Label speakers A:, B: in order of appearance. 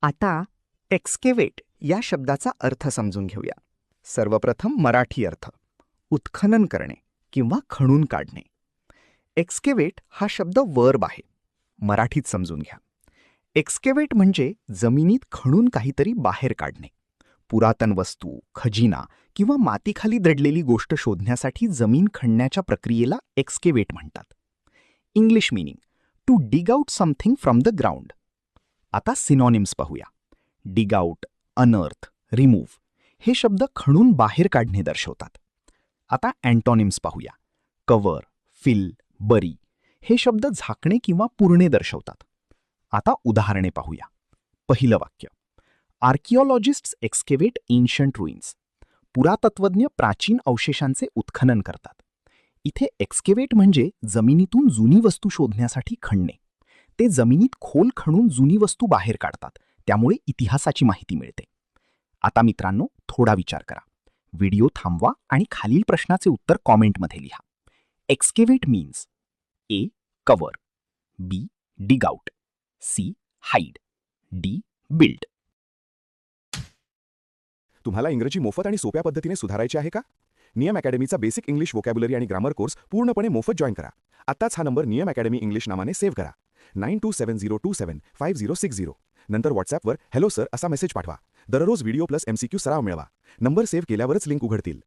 A: आता एक्स्केवेट या शब्दाचा अर्थ समजून घेऊया. सर्वप्रथम मराठी अर्थ: उत्खनन करणे किंवा खणून काढणे. एक्स्केवेट हा शब्द वर्ब आहे. मराठीत समजून घ्या. एक्स्केवेट म्हणजे जमिनीत खणून काहीतरी बाहेर काढणे. पुरातन वस्तू, खजिना किंवा मातीखाली दडलेली गोष्ट शोधण्यासाठी जमीन खणण्याच्या प्रक्रियेला एक्स्केवेट म्हणतात. English meaning: to dig out something from the ground. आता सिनॉनिम्स पाहूया. डिग आउट, अनर्थ, रिमूव्ह हे शब्द खणून बाहेर काढणे दर्शवतात. आता अँटॉनिम्स पाहूया. कव्हर, फिल, बरी हे शब्द झाकणे किंवा पुरणे दर्शवतात. आता उदाहरणे पाहूया. पहिलं वाक्य: आर्किओलॉजिस्ट्स एक्स्केवेट एन्शंट रुईन्स. पुरातत्वज्ञ प्राचीन अवशेषांचे उत्खनन करतात. इथे एक्स्केवेट म्हणजे जमिनीतून जुनी वस्तू शोधण्यासाठी खणणे. ते जमिनीत खोल खणून जुनी वस्तू बाहेर काढतात, त्यामुळे इतिहासाची माहिती मिळते. आता मित्रांनो, थोडा विचार करा. व्हिडिओ थांबवा आणि खालील प्रश्नाचे उत्तर कॉमेंटमध्ये लिहा. Excavate means: A. Cover, B. Dig out, C. Hide, D. Build.
B: तुम्हाला इंग्रजी मोफत आणि सोप्या पद्धतीने सुधारायचे आहे का? नियम अकॅडमीचा बेसिक इंग्लिश व्होकॅब्युलरी आणि ग्रामर कोर्स पूर्णपणे मोफत जॉईन करा. आत्ताच हा नंबर नियम अकॅडमी इंग्लिश नावाने सेव्ह करा. 9270275060. नंतर व्हॉट्सॲपवर हॅलो सर असा मेसेज पाठवा. दररोज व्हिडिओ प्लस MCQ सराव मिळवा. नंबर सेव्ह केल्यावरच लिंक उघडतील.